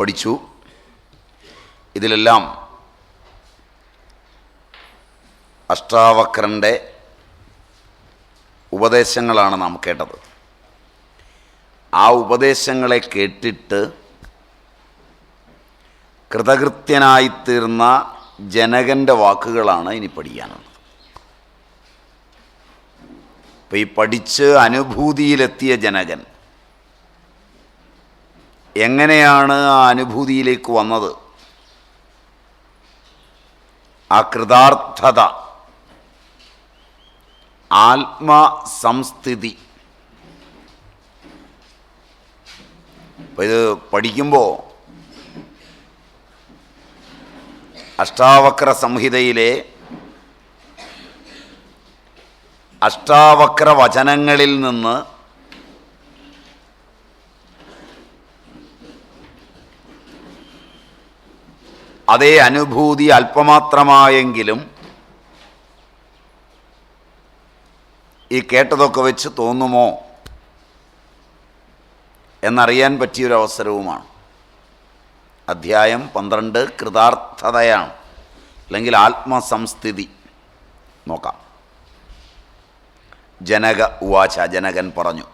പഠിച്ചു. ഇതിലെല്ലാം അഷ്ടാവക്രൻ്റെ ഉപദേശങ്ങളാണ് നാം കേട്ടത്. ആ ഉപദേശങ്ങളെ കേട്ടിട്ട് കൃതകൃത്യനായിത്തീർന്ന ജനകൻ്റെ വാക്കുകളാണ് ഇനി പഠിക്കാനുള്ളത്. അപ്പം ഈ പഠിച്ച് അനുഭൂതിയിലെത്തിയ ജനകൻ എങ്ങനെയാണ് ആ അനുഭൂതിയിലേക്ക് വന്നത്? ആ കൃതാർത്ഥത, ആത്മസംസ്ഥിതി. അപ്പം ഇത് പഠിക്കുമ്പോൾ അഷ്ടാവക്ര സംഹിതയിലെ അഷ്ടാവക്ര വചനങ്ങളിൽ നിന്ന് അതേ അനുഭൂതി അല്പമാത്രമായെങ്കിലും ഈ കേട്ടതൊക്കെ വെച്ച് തോന്നുമോ എന്നറിയാൻ പറ്റിയൊരവസരവുമാണ്. അധ്യായം 12 കൃതാർത്ഥതയാണ്, അല്ലെങ്കിൽ ആത്മസംസ്ഥിതി. നോക്കാം. ജനക ഉവാച, ജനകൻ പറഞ്ഞു,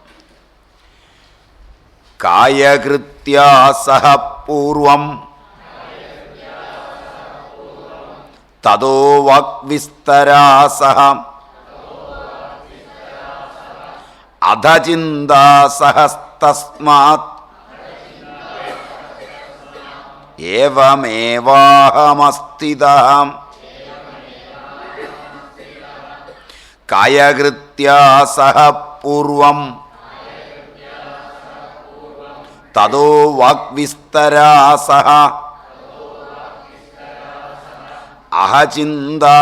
കായകൃത്യാ സഹ പൂർവം തതോ വാഗ്വിസ്തരാ സഹ അധചിന്താ സഹസ്തസ്മാത് ഏവമേവാഹമസ്ഥിതഃ കായകൃത്യാ സഹ പൂർവം തതോ വാഗ്വിസ്തരാ സഹ അധചിന്താ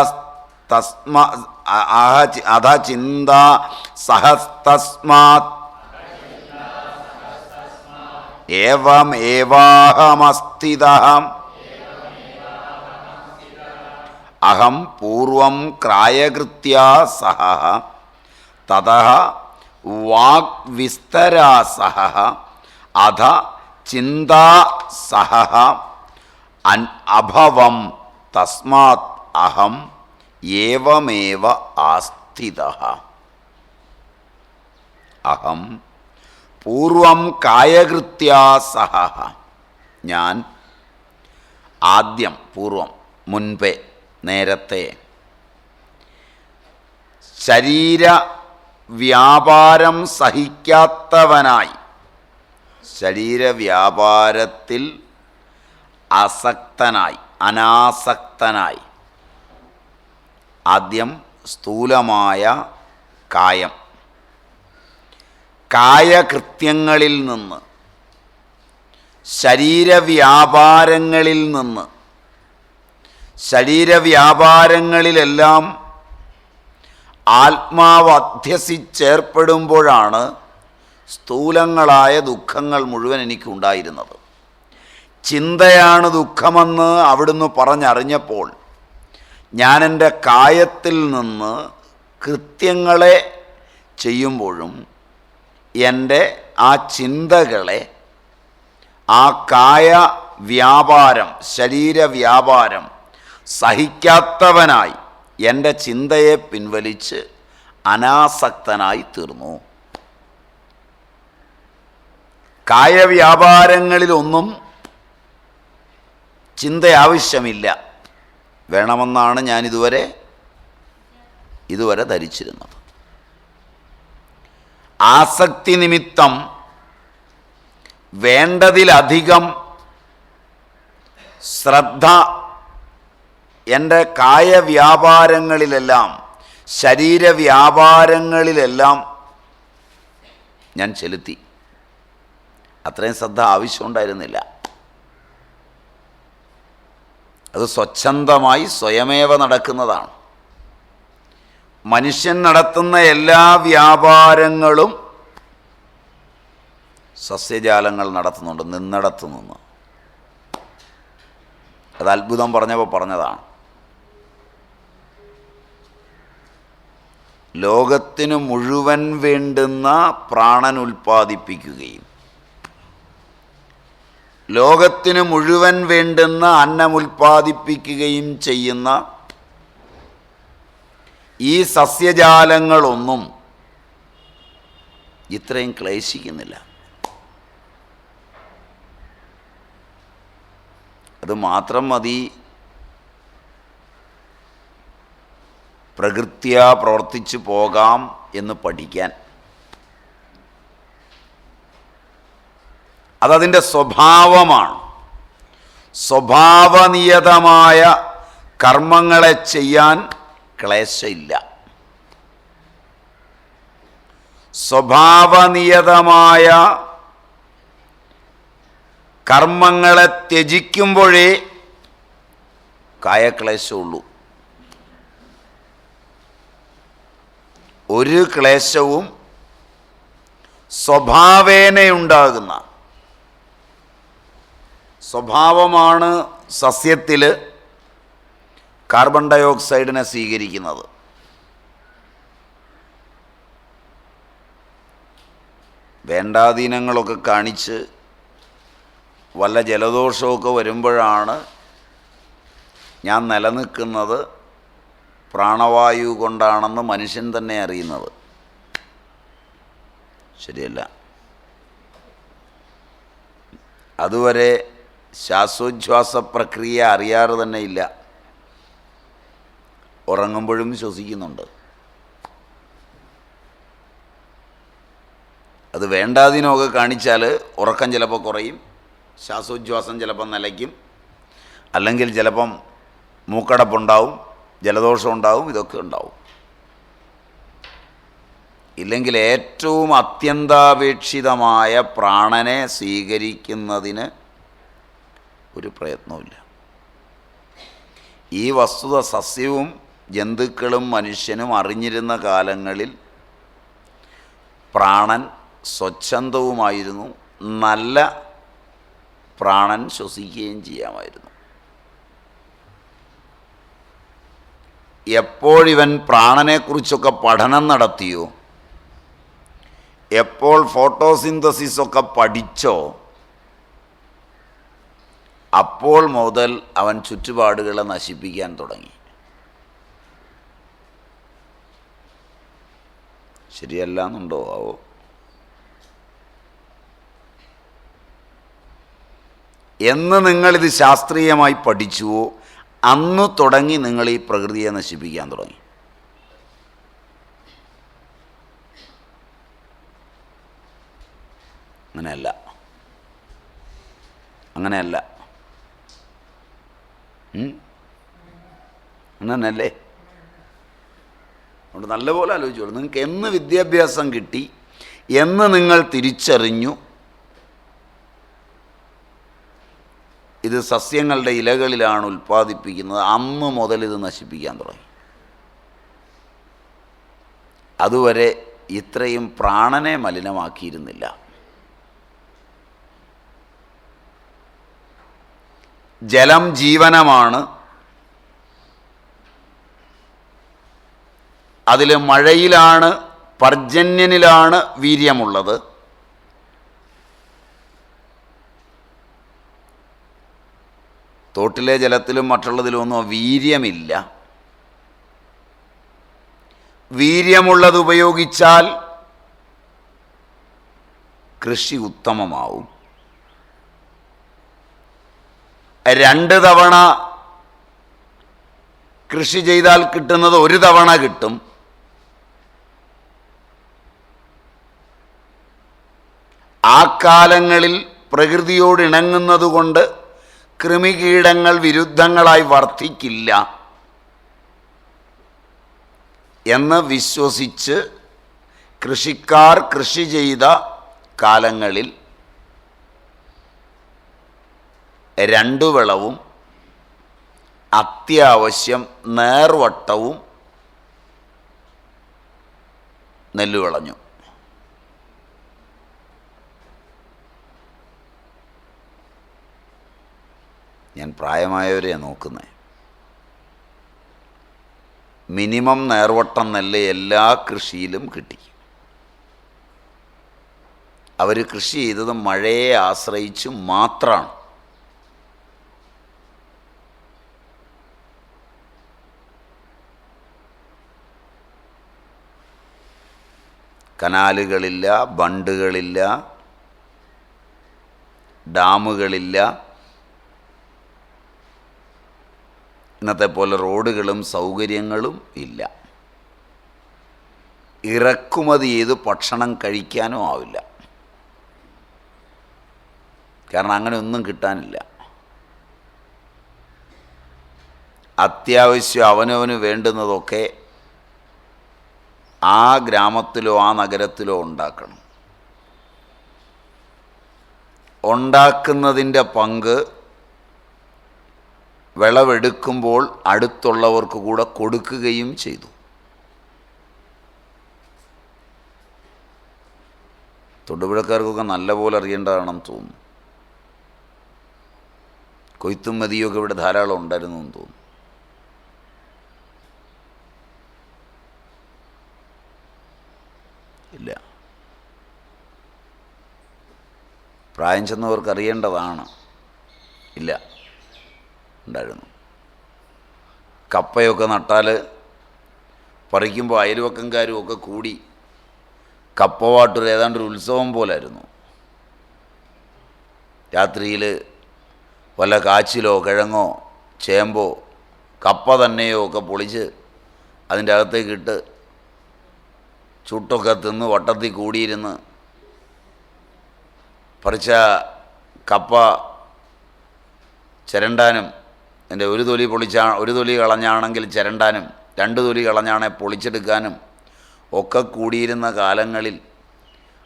സഹസ്തസ്മാത് ഏവമേവാഹമസ്ഥിതഃ അഹം പൂർവം ക്രായകൃത്യാ സഹ തതഃ വാഗ്വിസ്തരാ സഹ അധ ചിന്താ സഹ അഭവം തസ്മാത് അഹം ഏവമേവ ആസ്ഥിതഃ. അഹം പൂർവം കായകൃത്യാ സഹ, ഞാൻ ആദ്യം, പൂർവം മുൻപേ, നേരത്തെ, ശരീരവ്യാപാരം സഹിക്കാത്തവനായി, ശരീരവ്യാപാരത്തിൽ അസക്തനായി, അനാസക്തനായി. ആദ്യം സ്ഥൂലമായ കായം, കായകൃത്യങ്ങളിൽ നിന്ന്, ശരീരവ്യാപാരങ്ങളിൽ നിന്ന്, ശരീരവ്യാപാരങ്ങളിലെല്ലാം ആത്മാവ് അധ്യസിച്ചേർപ്പെടുമ്പോഴാണ് സ്ഥൂലങ്ങളായ ദുഃഖങ്ങൾ മുഴുവൻ എനിക്കുണ്ടായിരുന്നത്. ചിന്തയാണ് ദുഃഖമെന്ന് അവിടുന്ന് പറഞ്ഞറിഞ്ഞപ്പോൾ ഞാൻ എൻ്റെ കായത്തിൽ നിന്ന് കൃത്യങ്ങളെ ചെയ്യുമ്പോഴും എൻ്റെ ആ ചിന്തകളെ, ആ കായ വ്യാപാരം, ശരീരവ്യാപാരം സഹിക്കാത്തവനായി എൻ്റെ ചിന്തയെ പിൻവലിച്ച് അനാസക്തനായി തീർന്നു. കായവ്യാപാരങ്ങളിലൊന്നും ചിന്ത ആവശ്യമില്ല, വേണമെന്നാണ് ഞാൻ ഇതുവരെ ധരിച്ചിരുന്നത്. ആസക്തി നിമിത്തം വേണ്ടതിലധികം ശ്രദ്ധ എൻ്റെ കായവ്യാപാരങ്ങളിലെല്ലാം, ശരീരവ്യാപാരങ്ങളിലെല്ലാം ഞാൻ ചെലുത്തി. അത്രയും ശ്രദ്ധ ആവശ്യമുണ്ടായിരുന്നില്ല. അത് സ്വച്ഛന്തമായി സ്വയമേവ നടക്കുന്നതാണ്. മനുഷ്യൻ നടത്തുന്ന എല്ലാ വ്യാപാരങ്ങളും സസ്യജാലങ്ങൾ നടത്തുന്നുണ്ട്, നിന്നിടത്ത് നിന്ന്. അത് അത്ഭുതം പറഞ്ഞപ്പോൾ പറഞ്ഞതാണ്. ലോകത്തിന് മുഴുവൻ വേണ്ടുന്ന പ്രാണൻ ഉൽപ്പാദിപ്പിക്കുകയും ലോകത്തിന് മുഴുവൻ വേണ്ടുന്ന അന്നമുൽപ്പാദിപ്പിക്കുകയും ചെയ്യുന്ന ഈ സസ്യജാലങ്ങളൊന്നും ഇത്രയും ക്ലേശിക്കുന്നില്ല. അത് മാത്രം മതി പ്രകൃത്യാ പ്രവർത്തിച്ചു പോകാം എന്ന് പഠിക്കാൻ. അതതിൻ്റെ സ്വഭാവമാണ്. സ്വഭാവനിയതമായ കർമ്മങ്ങളെ ചെയ്യാൻ ക്ലേശമില്ല. സ്വഭാവനിയതമായ കർമ്മങ്ങളെ ത്യജിക്കുമ്പോഴേ കായക്ലേശമുള്ളൂ. ഒരു ക്ലേശവും സ്വഭാവേനയുണ്ടാകുന്ന സ്വഭാവമാണ് സസ്യത്തിൽ കാർബൺ ഡൈ ഓക്സൈഡിനെ സ്വീകരിക്കുന്നത്. വേണ്ടാധീനങ്ങളൊക്കെ കാണിച്ച് വല്ല ജലദോഷമൊക്കെ വരുമ്പോഴാണ് ഞാൻ നിലനിൽക്കുന്നത് പ്രാണവായു കൊണ്ടാണെന്ന് മനുഷ്യൻ തന്നെ അറിയുന്നത്. ശരിയല്ല. അതുവരെ ശ്വാസോച്ഛ്വാസ പ്രക്രിയ അറിയാറ് തന്നെ ഇല്ല. ഉറങ്ങുമ്പോഴും ശ്വസിക്കുന്നുണ്ട്. അത് വേണ്ടാതിനൊക്കെ കാണിച്ചാൽ ഉറക്കം ചിലപ്പോൾ കുറയും, ശ്വാസോച്ഛ്വാസം ചിലപ്പം നിലയ്ക്കും, അല്ലെങ്കിൽ ചിലപ്പം മൂക്കടപ്പുണ്ടാവും, ജലദോഷം ഉണ്ടാവും, ഇതൊക്കെ ഉണ്ടാവും. ഇല്ലെങ്കിൽ ഏറ്റവും അത്യന്താപേക്ഷിതമായ പ്രാണനെ സ്വീകരിക്കുന്നതിന് ഒരു പ്രയത്നവുമില്ല. ഈ വസ്തുത സസ്യവും ജന്തുക്കളും മനുഷ്യനും അറിഞ്ഞിരുന്ന കാലങ്ങളിൽ പ്രാണൻ സ്വച്ഛന്തവുമായിരുന്നു. നല്ല പ്രാണൻ ശ്വസിക്കുകയും ചെയ്യാമായിരുന്നു. എപ്പോഴിവൻ പ്രാണനെക്കുറിച്ചൊക്കെ പഠനം നടത്തിയോ, എപ്പോൾ ഫോട്ടോസിന്തസിസൊക്കെ പഠിച്ചോ, അപ്പോൾ മുതൽ അവൻ ചുറ്റുപാടുകളെ നശിപ്പിക്കാൻ തുടങ്ങി. ശരിയല്ല എന്നുണ്ടോ ആവോ? എന്ന് നിങ്ങളിത് ശാസ്ത്രീയമായി പഠിച്ചുവോ, അന്ന് തുടങ്ങി നിങ്ങൾ ഈ പ്രകൃതിയെ നശിപ്പിക്കാൻ തുടങ്ങി. അങ്ങനെയല്ല, അങ്ങനെയല്ല. അങ്ങനല്ലേ? അതുകൊണ്ട് നല്ലപോലെ ആലോചിച്ചോളൂ. നിങ്ങൾക്ക് എന്ന് വിദ്യാഭ്യാസം കിട്ടി, എന്ന് നിങ്ങൾ തിരിച്ചറിഞ്ഞു ഇത് സസ്യങ്ങളുടെ ഇലകളിലാണ് ഉൽപ്പാദിപ്പിക്കുന്നത്, അന്ന് മുതൽ ഇത് നശിപ്പിക്കാൻ തുടങ്ങി. അതുവരെ ഇത്രയും പ്രാണനെ മലിനമാക്കിയിരുന്നില്ല. ജലം ജീവനമാണ്. അതിൽ മഴയിലാണ്, പർജന്യനിലാണ് വീര്യമുള്ളത്. തോട്ടിലെ ജലത്തിലും മറ്റുള്ളതിലൊന്നും വീര്യമില്ല. വീര്യമുള്ളത് ഉപയോഗിച്ചാൽ കൃഷി ഉത്തമമാവും. 2 തവണ കൃഷി ചെയ്താൽ കിട്ടുന്നത് 1 തവണ കിട്ടും. ആ കാലങ്ങളിൽ പ്രകൃതിയോട് ഇണങ്ങുന്നതുകൊണ്ട് കൃമികീടങ്ങൾ വിരുദ്ധങ്ങളായി വർദ്ധിക്കില്ല എന്ന് വിശ്വസിച്ച് കൃഷിക്കാർ കൃഷി ചെയ്ത കാലങ്ങളിൽ 2 വിളവും അത്യാവശ്യം നേർവട്ടവും നെല്ല് വിളഞ്ഞു. ഞാൻ പ്രായമായവരെയാണ് നോക്കുന്നത്. മിനിമം നേർവട്ടം നെല്ല് എല്ലാ കൃഷിയിലും കിട്ടി. അവർ കൃഷി ചെയ്തത് മഴയെ ആശ്രയിച്ച് മാത്രമാണ്. കനാലുകളില്ല, ബണ്ടുകളില്ല, ഡാമുകളില്ല, ഇന്നത്തെ പോലെ റോഡുകളും സൗകര്യങ്ങളും ഇല്ല. ഇറക്കുമതി ചെയ്ത് ഭക്ഷണം കഴിക്കാനും ആവില്ല. കാരണം അങ്ങനെ ഒന്നും കിട്ടാനില്ല. അത്യാവശ്യം അവനവന് വേണ്ടുന്നതൊക്കെ ആ ഗ്രാമത്തിലോ ആ നഗരത്തിലോ ഉണ്ടാക്കണം. ഉണ്ടാക്കുന്നതിൻ്റെ പങ്ക് വിളവെടുക്കുമ്പോൾ അടുത്തുള്ളവർക്ക് കൂടെ കൊടുക്കുകയും ചെയ്തു. തൊടുപുഴക്കാർക്കൊക്കെ നല്ലപോലെ അറിയേണ്ടതാണെന്ന് തോന്നുന്നു. കൊയ്ത്തും മതിയൊക്കെ ഇവിടെ ധാരാളം ഉണ്ടായിരുന്നു എന്ന് തോന്നുന്നു. ഇല്ല, പ്രായം ചെന്നവർക്ക് അറിയേണ്ടതാണ്. ഇല്ല, ഉണ്ടായിരുന്നു. കപ്പയൊക്കെ നട്ടാൽ പറിക്കുമ്പോൾ അയൽവക്കംകാരും ഒക്കെ കൂടി കപ്പവാട്ടൊരു ഏതാണ്ടൊരു ഉത്സവം പോലായിരുന്നു. രാത്രിയിൽ വല്ല കാച്ചിലോ കിഴങ്ങോ ചേമ്പോ കപ്പ തന്നെയോ ഒക്കെ പൊളിച്ച് അതിൻ്റെ അകത്തേക്കിട്ട് ചുട്ടൊക്കെ തിന്ന് വട്ടത്തിൽ കൂടിയിരുന്ന് പറിച്ച കപ്പ ചിരണ്ടാനും, എൻ്റെ ഒരു തൊലി കളഞ്ഞാണെങ്കിൽ ചിരണ്ടാനും 2 തൊലി കളഞ്ഞാണെ പൊളിച്ചെടുക്കാനും ഒക്കെ കൂടിയിരുന്ന കാലങ്ങളിൽ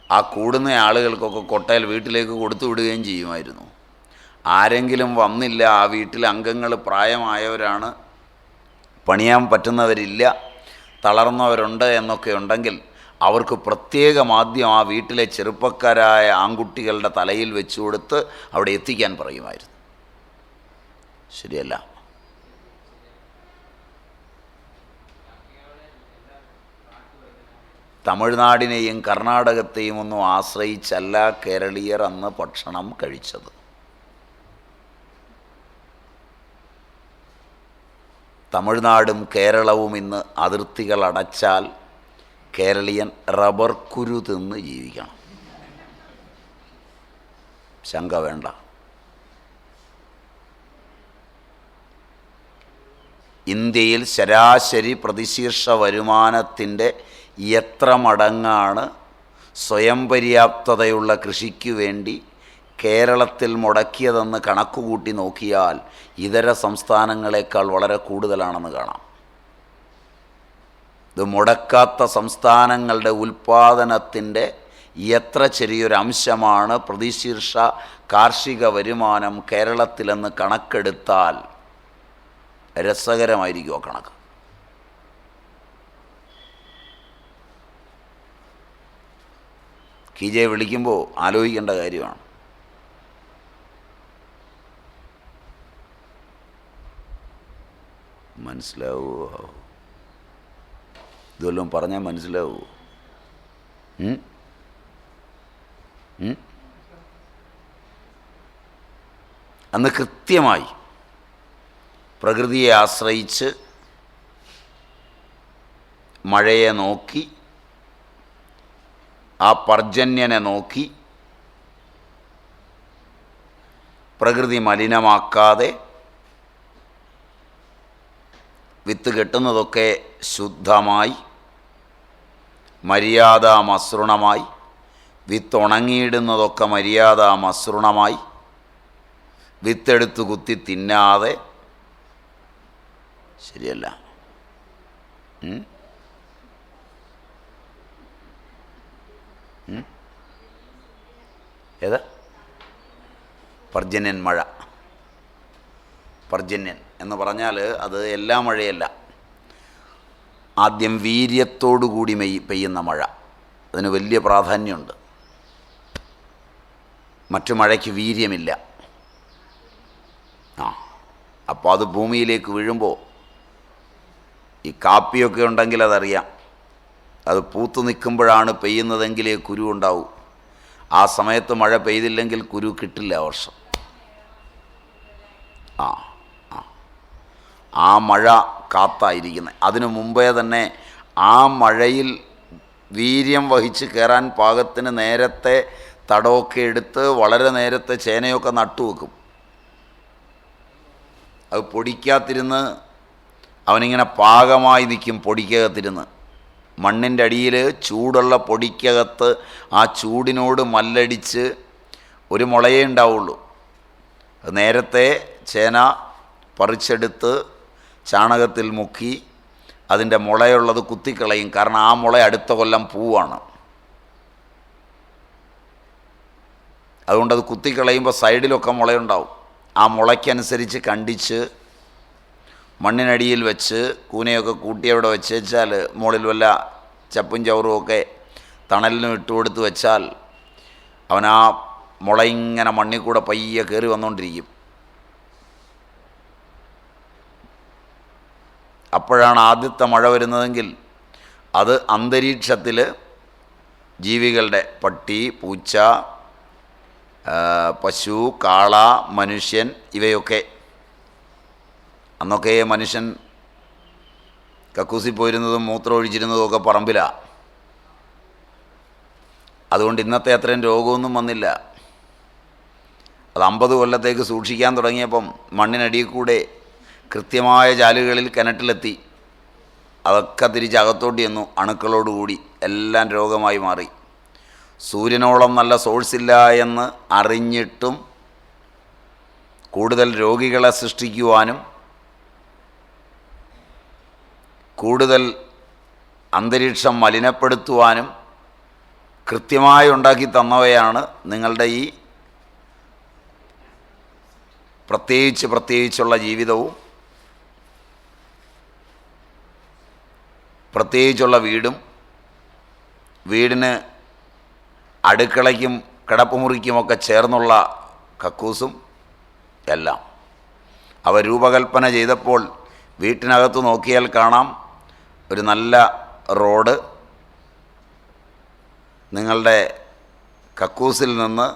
ആ കൂടുന്ന ആളുകൾക്കൊക്കെ കൊട്ടയിൽ വീട്ടിലേക്ക് കൊടുത്തു വിടുകയും ചെയ്യുമായിരുന്നു. ആരെങ്കിലും വന്നില്ല, ആ വീട്ടിലെ അംഗങ്ങൾ പ്രായമായവരാണ്, പണിയാൻ പറ്റുന്നവരില്ല, തളർന്നവരുണ്ട് എന്നൊക്കെ ഉണ്ടെങ്കിൽ അവർക്ക് പ്രത്യേകം ആദ്യം ആ വീട്ടിലെ ചെറുപ്പക്കാരായ ആൺകുട്ടികളുടെ തലയിൽ വെച്ചു കൊടുത്ത് അവിടെ എത്തിക്കാൻ പറയുമായിരുന്നു. ശരിയല്ല? തമിഴ്നാടിനെയും കർണാടകത്തെയും ഒന്നും ആശ്രയിച്ചല്ല കേരളീയർ അന്ന് ഭക്ഷണം കഴിച്ചത്. തമിഴ്നാടും കേരളവും ഇന്ന് അതിർത്തികൾ അടച്ചാൽ കേരളീയൻ റബ്ബർ കുരു തിന്ന് ജീവിക്കണം. ശങ്ക വേണ്ട. ഇന്ത്യയിൽ ശരാശരി പ്രതിശീർഷ വരുമാനത്തിൻ്റെ എത്ര മടങ്ങാണ് സ്വയം പര്യാപ്തതയുള്ള കൃഷിക്ക് വേണ്ടി കേരളത്തിൽ മുടക്കിയതെന്ന് കണക്കുകൂട്ടി നോക്കിയാൽ ഇതര സംസ്ഥാനങ്ങളെക്കാൾ വളരെ കൂടുതലാണെന്ന് കാണാം. ഇത് മുടക്കാത്ത സംസ്ഥാനങ്ങളുടെ ഉൽപ്പാദനത്തിൻ്റെ എത്ര ചെറിയൊരു അംശമാണ് പ്രതിശീർഷ കാർഷിക വരുമാനം കേരളത്തിലെന്ന് കണക്കെടുത്താൽ രസകരമായിരിക്കും ആ കണക്ക്. കീജയെ വിളിക്കുമ്പോൾ ആലോചിക്കേണ്ട കാര്യമാണ്. മനസ്സിലാവുമോ? ഇതെല്ലാം പറഞ്ഞാൽ മനസ്സിലാവുമോ? അന്ന് കൃത്യമായി പ്രകൃതിയെ ആശ്രയിച്ച് മഴയെ നോക്കി, ആ പർജന്യനെ നോക്കി, പ്രകൃതി മലിനമാക്കാതെ വിത്ത് കെട്ടുന്നതൊക്കെ ശുദ്ധമായി മര്യാദാമസൃണമായി, വിത്ത് ഉണങ്ങിയിടുന്നതൊക്കെ മര്യാദാമസൃണമായി, വിത്തെടുത്ത് കുത്തി തിന്നാതെ. ശരിയല്ല? ഏതാ പർജന്യൻ മഴ? പർജന്യൻ എന്ന് പറഞ്ഞാൽ അത് എല്ലാ മഴയല്ല. ആദ്യം വീര്യത്തോടു കൂടി പെയ്യുന്ന മഴ, അതിന് വലിയ പ്രാധാന്യമുണ്ട്. മറ്റു മഴയ്ക്ക് വീര്യമില്ല. അപ്പോൾ അത് ഭൂമിയിലേക്ക് വീഴുമ്പോൾ, ഈ കാപ്പിയൊക്കെ ഉണ്ടെങ്കിൽ അതറിയാം, അത് പൂത്തു നിൽക്കുമ്പോഴാണ് പെയ്യുന്നതെങ്കിലേ കുരു ഉണ്ടാവൂ. ആ സമയത്ത് മഴ പെയ്തില്ലെങ്കിൽ കുരു കിട്ടില്ല ആ വർഷം. ആ മഴ കാത്തായിരിക്കുന്നത്. അതിനു മുമ്പേ തന്നെ ആ മഴയിൽ വീര്യം വഹിച്ച് കയറാൻ പാകത്തിന് നേരത്തെ തടമൊക്കെ എടുത്ത് വളരെ നേരത്തെ ചേനയൊക്കെ നട്ടുവെക്കും. അത് പൊടിക്കാത്തിരുന്ന് അവനിങ്ങനെ പാകമായി നിൽക്കും. പൊടിക്കകത്തിരുന്ന് മണ്ണിൻ്റെ അടിയിൽ ചൂടുള്ള പൊടിക്കകത്ത് ആ ചൂടിനോട് മല്ലടിച്ച് ഒരു മുളയേ ഉണ്ടാവുള്ളൂ. അത് നേരത്തെ ചേന പറിച്ചെടുത്ത് ചാണകത്തിൽ മുക്കി അതിൻ്റെ മുളയുള്ളത് കുത്തിക്കളയും. കാരണം ആ മുള അടുത്ത കൊല്ലം പൂവാണ്. അതുകൊണ്ടത് കുത്തിക്കളയുമ്പോൾ സൈഡിലൊക്കെ മുളയുണ്ടാവും. ആ മുളയ്ക്കനുസരിച്ച് കണ്ടിച്ച് മണ്ണിനടിയിൽ വെച്ച് കൂനയൊക്കെ കൂട്ടി അവിടെ വെച്ച് വെച്ചാൽ മുകളിൽ വല്ല ചപ്പും ചവറും ഒക്കെ തണലിനും ഇട്ടുകൊടുത്ത് വെച്ചാൽ അവൻ ആ മുള ഇങ്ങനെ മണ്ണിൽ കൂടെ പയ്യെ കയറി വന്നുകൊണ്ടിരിക്കും. അപ്പോഴാണ് ആദ്യത്തെ മഴ വരുന്നതെങ്കിൽ അത് അന്തരീക്ഷത്തിൽ ജീവികളുടെ പട്ടി, പൂച്ച, പശു, കാള, മനുഷ്യൻ ഇവയൊക്കെ, അന്നൊക്കെ മനുഷ്യൻ കക്കൂസിൽ പോയിരുന്നതും മൂത്രം ഒഴിച്ചിരുന്നതും ഒക്കെ പറമ്പിലാണ്. അതുകൊണ്ട് ഇന്നത്തെ അത്രയും രോഗമൊന്നും വന്നില്ല. അത് 50 കൊല്ലത്തേക്ക് സൂക്ഷിക്കാൻ തുടങ്ങിയപ്പം മണ്ണിനടിയിൽ കൂടെ കൃത്യമായ ചാലുകളിൽ കിണറ്റിലെത്തി. അതൊക്കെ തിരിച്ചകത്തോട്ട് ചെന്നു. അണുക്കളോടുകൂടി എല്ലാം രോഗമായി മാറി. സൂര്യനോളം നല്ല സോഴ്സില്ല എന്ന് അറിഞ്ഞിട്ടും കൂടുതൽ രോഗികളെ സൃഷ്ടിക്കുവാനും കൂടുതൽ അന്തരീക്ഷം മലിനപ്പെടുത്തുവാനും കൃത്യമായി ഉണ്ടാക്കി തന്നവയാണ് നിങ്ങളുടെ ഈ പ്രത്യേകിച്ചുള്ള ജീവിതവും പ്രത്യേകിച്ചുള്ള വീടും വീടിന് അടുക്കളയ്ക്കും കിടപ്പുമുറിക്കുമൊക്കെ ചേർന്നുള്ള കക്കൂസും എല്ലാം. അവ രൂപകൽപ്പന ചെയ്തപ്പോൾ വീട്ടിനകത്ത് നോക്കിയാൽ കാണാം ഒരു നല്ല റോഡ് നിങ്ങളുടെ കക്കൂസിൽ നിന്ന്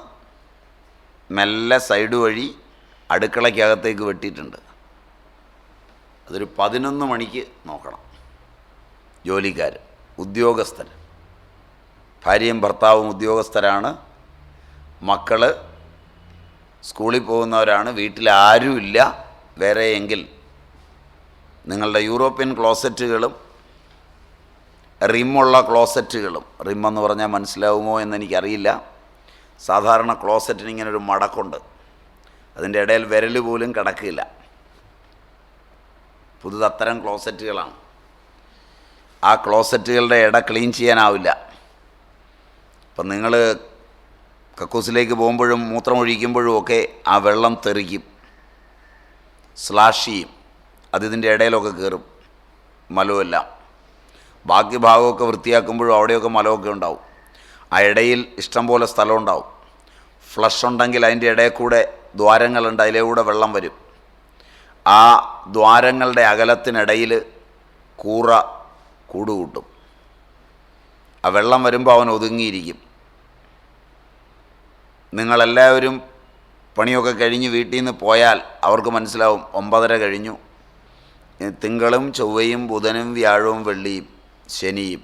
മെല്ലെ സൈഡ് വഴി അടുക്കളയ്ക്കകത്തേക്ക് വെട്ടിയിട്ടുണ്ട്. അതൊരു 11 മണിക്ക് നോക്കണം. ജോലിക്കാർ, ഉദ്യോഗസ്ഥർ, ഭാര്യയും ഭർത്താവും ഉദ്യോഗസ്ഥരാണ്, മക്കൾ സ്കൂളിൽ പോകുന്നവരാണ്, വീട്ടിൽ ആരുമില്ല വേറെ എങ്കിൽ നിങ്ങളുടെ യൂറോപ്യൻ ക്ലോസറ്റുകളും റിമ്മുള്ള ക്ലോസറ്റുകളും, റിമ്മെന്ന് പറഞ്ഞാൽ മനസ്സിലാവുമോ എന്നെനിക്കറിയില്ല, സാധാരണ ക്ലോസറ്റിന് ഇങ്ങനൊരു മടക്കുണ്ട്, അതിൻ്റെ ഇടയിൽ വിരൽ പോലും കിടക്കില്ല. പുതുതത്തരം ക്ലോസറ്റുകളാണ്. ആ ക്ലോസറ്റുകളുടെ ഇട ക്ലീൻ ചെയ്യാനാവില്ല. അപ്പം നിങ്ങൾ കക്കൂസിലേക്ക് പോകുമ്പോഴും മൂത്രമൊഴിക്കുമ്പോഴും ഒക്കെ ആ വെള്ളം തെറിക്കും, സ്ലാഷ് ചെയ്യും. അതിതിൻ്റെ ഇടയിലൊക്കെ കയറും മലമെല്ലാം. ബാക്കി ഭാഗമൊക്കെ വൃത്തിയാക്കുമ്പോഴും അവിടെയൊക്കെ മലമൊക്കെ ഉണ്ടാവും. ആ ഇടയിൽ ഇഷ്ടം പോലെ സ്ഥലം ഉണ്ടാവും. ഫ്ലഷ് ഉണ്ടെങ്കിൽ അതിൻ്റെ ഇടയിൽ കൂടെ ദ്വാരങ്ങളുണ്ട്, അതിലൂടെ വെള്ളം വരും. ആ ദ്വാരങ്ങളുടെ അകലത്തിനിടയിൽ കൂറ കൂടുകൂട്ടും. ആ വെള്ളം വരുമ്പോൾ അവൻ ഒതുങ്ങിയിരിക്കും. നിങ്ങളെല്ലാവരും പണിയൊക്കെ കഴിഞ്ഞ് വീട്ടിൽ നിന്ന് പോയാൽ അവർക്ക് മനസ്സിലാവും 9:30 കഴിഞ്ഞു. തിങ്കളും ചൊവ്വയും ബുധനും വ്യാഴവും വെള്ളിയും ശനിയും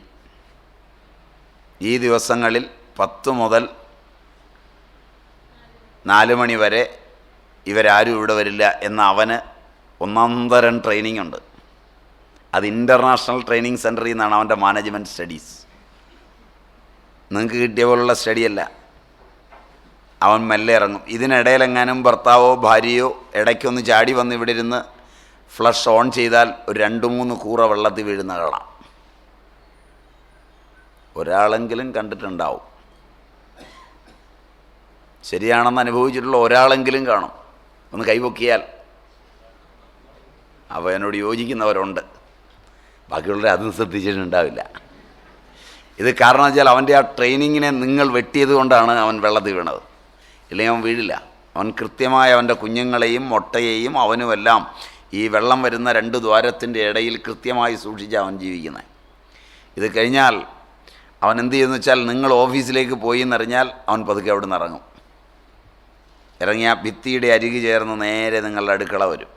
ഈ ദിവസങ്ങളിൽ 10 മുതൽ 4 മണി വരെ ഇവരാരും ഇവിടെ വരില്ല എന്ന അവന് ഒന്നാന്തരം ട്രെയിനിങ് ഉണ്ട്. അത് ഇൻ്റർനാഷണൽ ട്രെയിനിങ് സെൻറ്ററിൽ നിന്നാണ് അവൻ്റെ മാനേജ്മെൻറ്റ് സ്റ്റഡീസ്. നിങ്ങൾക്ക് കിട്ടിയ പോലുള്ള സ്റ്റഡിയല്ല. അവൻ മെല്ലെ ഇറങ്ങും. ഇതിനിടയിലെങ്ങാനും ഭർത്താവോ ഭാര്യയോ ഇടയ്ക്കൊന്ന് ചാടി വന്ന് ഇവിടെ ഇരുന്ന് ഫ്ലഷ് ഓൺ ചെയ്താൽ ഒരു 2-3 കൂറ വെള്ളത്തിൽ വീഴുന്ന കാണാം. ഒരാളെങ്കിലും കണ്ടിട്ടുണ്ടാവും. ശരിയാണെന്ന് അനുഭവിച്ചിട്ടുള്ള ഒരാളെങ്കിലും കാണും. ഒന്ന് കൈപൊക്കിയാൽ അവനോട് യോജിക്കുന്നവരുണ്ട്. ബാക്കിയുള്ളവരെ അതും ശ്രദ്ധിച്ചിട്ടുണ്ടാവില്ല. ഇത് കാരണം വെച്ചാൽ അവൻ്റെ ആ ട്രെയിനിങ്ങിനെ നിങ്ങൾ വെട്ടിയത് കൊണ്ടാണ് അവൻ വെള്ളത്തിൽ വീണത്. ഇല്ലെങ്കിൽ അവൻ വീഴില്ല. അവൻ കൃത്യമായി അവൻ്റെ കുഞ്ഞുങ്ങളെയും മുട്ടയെയും അവനുമെല്ലാം ഈ വെള്ളം വരുന്ന 2 ദ്വാരത്തിൻ്റെ ഇടയിൽ കൃത്യമായി സൂക്ഷിച്ച് അവൻ ജീവിക്കുന്നത്. ഇത് കഴിഞ്ഞാൽ അവൻ എന്ത് ചെയ്യുമെന്ന് വെച്ചാൽ നിങ്ങൾ ഓഫീസിലേക്ക് പോയി എന്നറിഞ്ഞാൽ അവൻ പതുക്കെ അവിടെ നിന്ന് ഇറങ്ങും. ഇറങ്ങി ആ ഭിത്തിയുടെ അരികു ചേർന്ന് നേരെ നിങ്ങളുടെ അടുക്കള വരും.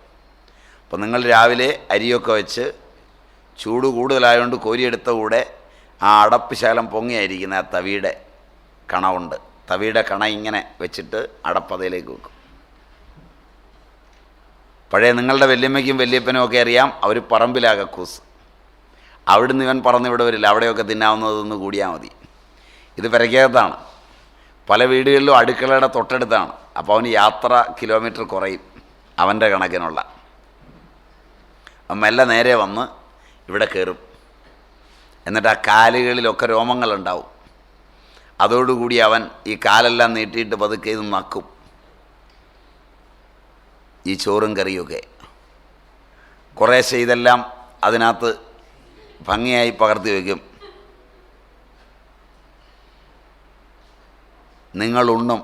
അപ്പോൾ നിങ്ങൾ രാവിലെ അരിയൊക്കെ വെച്ച് ചൂട് കൂടുതലായതുകൊണ്ട് കോരിയെടുത്ത കൂടെ ആ അടപ്പ് ശകലം പൊങ്ങിയായിരിക്കുന്ന ആ തവിയുടെ കണമുണ്ട്. തവിയുടെ കണ ഇങ്ങനെ വെച്ചിട്ട് അടപ്പതയിലേക്ക് വെക്കും. പഴയ നിങ്ങളുടെ വല്യമ്മയ്ക്കും വല്യപ്പനും ഒക്കെ അറിയാം, അവർ പറമ്പിലാ കക്കൂസ്. അവിടുന്ന് ഇവൻ പറന്നിവിടെ വരില്ല, അവിടെയൊക്കെ തിന്നാവുന്നതൊന്ന് കൂടിയാൽ മതി. ഇത് പെരയ്ക്കകത്താണ്, പല വീടുകളിലും അടുക്കളയുടെ തൊട്ടടുത്താണ്. അപ്പോൾ അവന് യാത്ര കിലോമീറ്റർ കുറയും അവൻ്റെ കണക്കിനുള്ള. മെല്ലെ നേരെ വന്ന് ഇവിടെ കയറും. എന്നിട്ട് ആ കാലുകളിലൊക്കെ രോമങ്ങളുണ്ടാവും. അതോടുകൂടി അവൻ ഈ കാലെല്ലാം നീട്ടിയിട്ട് പതുക്കെ ഇത് നക്കും. ഈ ചോറും കറിയൊക്കെ കുറേശ്ശെ ഇതെല്ലാം അതിനകത്ത് ഭംഗിയായി പകർത്തി വയ്ക്കും. നിങ്ങളുണ്ണും,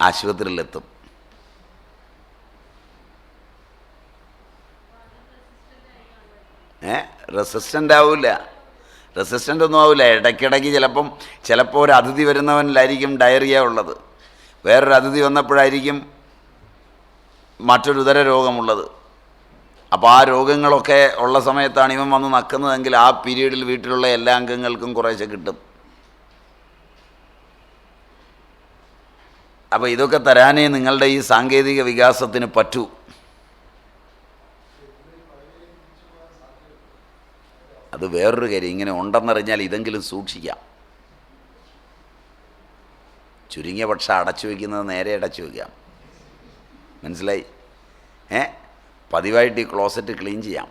ആശുപത്രിയിലെത്തും. റെസിസ്റ്റൻ്റ് ആവില്ല, റെസിസ്റ്റൻ്റ് ഒന്നും ആവില്ല. ഇടയ്ക്കിടയ്ക്ക് ചിലപ്പോൾ ഒരു അതിഥി വരുന്നവനിലായിരിക്കും ഡയറിയ ഉള്ളത്, വേറൊരു അതിഥി വന്നപ്പോഴായിരിക്കും മറ്റൊരു ഉദര രോഗമുള്ളത്. അപ്പോൾ ആ രോഗങ്ങളൊക്കെ ഉള്ള സമയത്താണ് ഇവൻ വന്ന് നക്കുന്നതെങ്കിൽ ആ പീരീഡിൽ വീട്ടിലുള്ള എല്ലാ അംഗങ്ങൾക്കും കുറേശ്ശെ കിട്ടും. അപ്പോൾ ഇതൊക്കെ തരാനേ നിങ്ങളുടെ ഈ സാങ്കേതിക വികാസത്തിന് പറ്റൂ. അത് വേറൊരു കാര്യം. ഇങ്ങനെ ഉണ്ടെന്നറിഞ്ഞാൽ ഇതെങ്കിലും സൂക്ഷിക്കാം. ചുരുങ്ങിയ പക്ഷം അടച്ചു വയ്ക്കുന്നത് നേരെ അടച്ചു വയ്ക്കാം. മനസ്സിലായി? പതിവായിട്ട് ഈ ക്ലോസറ്റ് ക്ലീൻ ചെയ്യാം.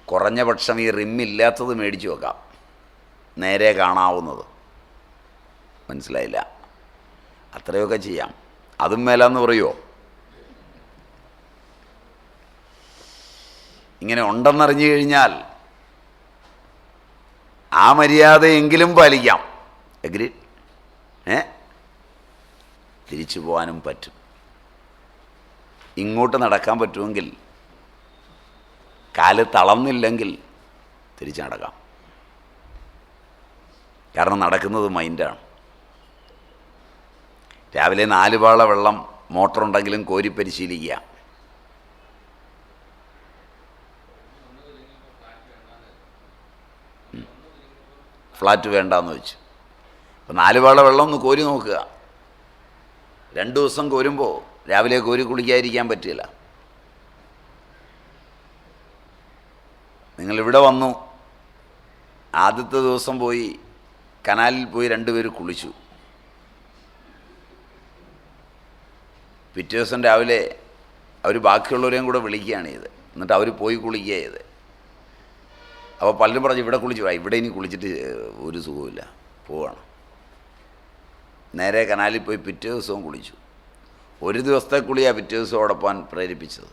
കുറഞ്ഞ പക്ഷം ഈ റിമ്മില്ലാത്തത് മേടിച്ചു വെക്കാം, നേരെ കാണാവുന്നത്. മനസ്സിലായില്ല? അത്രയൊക്കെ ചെയ്യാം. അതും മേലാന്ന് പറയുമോ? ഇങ്ങനെ ഉണ്ടെന്നറിഞ്ഞു കഴിഞ്ഞാൽ ആ മര്യാദയെങ്കിലും പാലിക്കാം. എഗ്രി? തിരിച്ചു പോകാനും പറ്റും. ഇങ്ങോട്ട് നടക്കാൻ പറ്റുമെങ്കിൽ, കാല് തളർന്നില്ലെങ്കിൽ തിരിച്ച് നടക്കാം. കാരണം നടക്കുന്നത് മൈൻഡാണ്. രാവിലെ 4 പാള വെള്ളം മോട്ടറുണ്ടെങ്കിലും കോരി പരിശീലിക്കുക. ഫ്ലാറ്റ് വേണ്ടാന്ന് വെച്ചു. അപ്പോൾ 4 പാള വെള്ളം ഒന്ന് കോരി നോക്കുക. 2 ദിവസം കോരുമ്പോൾ രാവിലെ കോരി കുളിക്കാതിരിക്കാൻ പറ്റില്ല. നിങ്ങളിവിടെ വന്നു, ആദ്യത്തെ ദിവസം പോയി കനാലിൽ പോയി 2 പേര് കുളിച്ചു. പിറ്റേ ദിവസം രാവിലെ അവർ ബാക്കിയുള്ളവരെയും കൂടെ വിളിക്കുകയാണ് ചെയ്തത്. എന്നിട്ട് അവർ പോയി കുളിക്കുക ചെയ്ത്. അപ്പോൾ പലരും പറഞ്ഞു ഇവിടെ കുളിച്ചു, ഇവിടെ ഇനി കുളിച്ചിട്ട് ഒരു സുഖമില്ല, പോവാണ്. നേരെ കനാലിൽ പോയി പിറ്റേ ദിവസവും കുളിച്ചു. ഒരു ദിവസത്തെ കുളിയാണ് പിറ്റേ ദിവസം ഓടപ്പാൻ പ്രേരിപ്പിച്ചത്.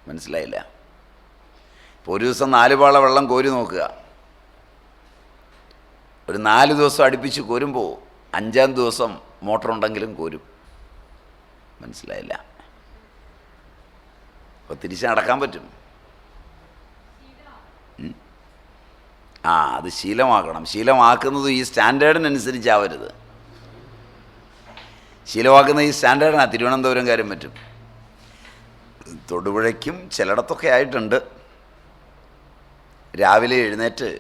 മനസ്സിലായില്ല? ഇപ്പോൾ ഒരു ദിവസം 4 പാള വെള്ളം കോരി നോക്കുക. ഒരു 4 ദിവസം അടുപ്പിച്ച് കോരുമ്പോൾ 5-ാം ദിവസം മോട്ടറുണ്ടെങ്കിലും കോരും. മനസ്സിലായില്ല? അപ്പോൾ തിരിച്ച് നടക്കാൻ പറ്റും. അത് ശീലമാക്കണം. ശീലമാക്കുന്നത് ഈ സ്റ്റാൻഡേർഡിനനുസരിച്ചാവരുത്. ശീലമാക്കുന്ന ഈ സ്റ്റാൻഡേർഡിനാണ് തിരുവനന്തപുരംകാരും പറ്റും. തൊടുപുഴയ്ക്കും ചിലയിടത്തൊക്കെ ആയിട്ടുണ്ട്. രാവിലെ എഴുന്നേറ്റ്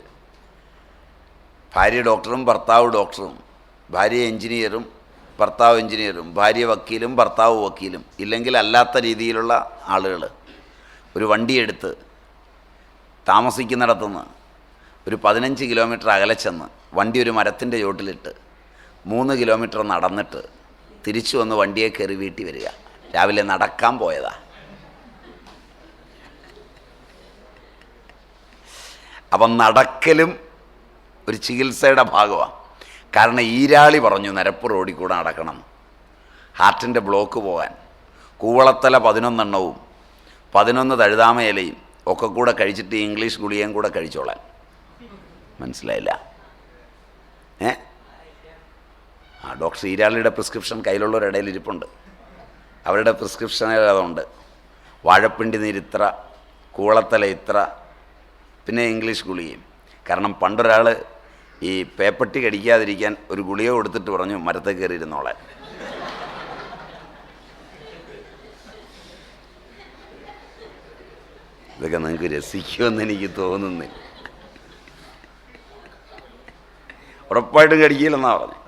ഭാര്യ ഡോക്ടറും ഭർത്താവ് ഡോക്ടറും, ഭാര്യ എഞ്ചിനീയറും ഭർത്താവ് എഞ്ചിനീയറും, ഭാര്യ വക്കീലും ഭർത്താവ് വക്കീലും, ഇല്ലെങ്കിൽ അല്ലാത്ത രീതിയിലുള്ള ആളുകൾ ഒരു വണ്ടിയെടുത്ത് താമസിക്കുന്നിടത്തുനിന്ന് ഒരു 15 കിലോമീറ്റർ അകലെ ചെന്ന് വണ്ടി ഒരു മരത്തിൻ്റെ ചോട്ടിലിട്ട് 3 കിലോമീറ്റർ നടന്നിട്ട് തിരിച്ചു വന്ന് വണ്ടിയെ കയറി വീട്ടിൽ വരിക. രാവിലെ നടക്കാൻ പോയതാ. അപ്പം നടക്കലും ഒരു ചികിത്സയുടെ ഭാഗമാണ്. കാരണം ഈരാളി പറഞ്ഞു നിരപ്പ് റോഡിൽ കൂടെ നടക്കണം, ഹാർട്ടിൻ്റെ ബ്ലോക്ക് പോകാൻ. കൂവളത്തല 11 എണ്ണവും 11 തഴുതാമ ഇലയും ഒക്കെ കൂടെ കഴിച്ചിട്ട് ഇംഗ്ലീഷ് ഗുളികയും കൂടെ കഴിച്ചോളാൻ. മനസ്സിലായില്ല? ഡോക്ടർ ഈരാളിയുടെ പ്രിസ്ക്രിപ്ഷൻ കയ്യിലുള്ളവരുടെ ഇടയിൽ ഇരിപ്പുണ്ട്. അവരുടെ പ്രിസ്ക്രിപ്ഷനിൽ അതുണ്ട്. വാഴപ്പിണ്ടി നീരിത്ര, കൂവളത്തല ഇത്ര, പിന്നെ ഇംഗ്ലീഷ് ഗുളികയും. കാരണം പണ്ടൊരാൾ ഈ പേപ്പട്ടി കടിക്കാതിരിക്കാൻ ഒരു ഗുളിക കൊടുത്തിട്ട് പറഞ്ഞു മരത്തിൽ കയറി ഇരുന്നോളാൻ. ഇതൊക്കെ നിങ്ങൾക്ക് രസിക്കുമെന്ന് എനിക്ക് തോന്നുന്നില്ല. ഉറപ്പായിട്ടും കടിക്കില്ലെന്നാണ് പറഞ്ഞു.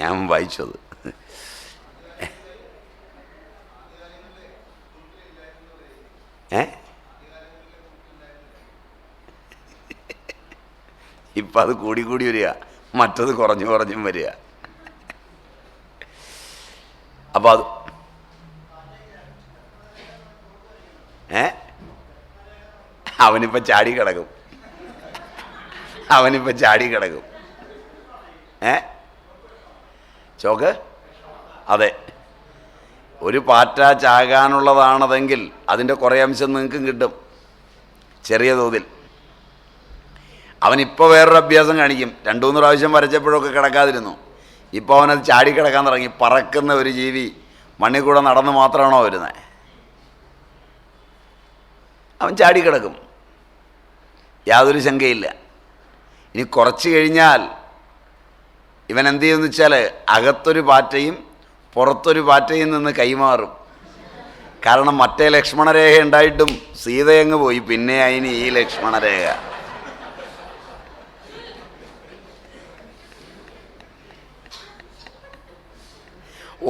ഞാൻ വായിച്ചത്. ഇപ്പം അത് കൂടി കൂടി വരിക, മറ്റത് കുറഞ്ഞു കുറഞ്ഞും വരിക. അപ്പം അത് അവനിപ്പം ചാടി കിടക്കും, അവനിപ്പം ചാടി കിടക്കും. ചോക്ക് അതെ, ഒരു പാറ്റ ചാകാനുള്ളതാണതെങ്കിൽ അതിൻ്റെ കുറേ അംശം നിങ്ങൾക്കും കിട്ടും ചെറിയ തോതിൽ. അവനിപ്പോൾ വേറൊരു അഭ്യാസം കാണിക്കും. 2-3 പ്രാവശ്യം വരച്ചപ്പോഴൊക്കെ കിടക്കാതിരുന്നു, ഇപ്പോൾ അവനത് ചാടി കിടക്കാൻ തുടങ്ങി. പറക്കുന്ന ഒരു ജീവി മണ്ണിൽ കൂടെ നടന്ന് മാത്രമാണോ വരുന്നത്? അവൻ ചാടി കിടക്കും, യാതൊരു ശങ്കയില്ല. ഇനി കുറച്ച് കഴിഞ്ഞാൽ ഇവൻ എന്ത് ചെയ്യുമെന്ന് വെച്ചാൽ അകത്തൊരു പാറ്റയും പുറത്തൊരു പാറ്റയിൽ നിന്ന് കൈമാറും. കാരണം മറ്റേ ലക്ഷ്മണരേഖ ഉണ്ടായിട്ടും സീതയങ്ങ് പോയി, പിന്നെ അതിന് ഈ ലക്ഷ്മണരേഖ.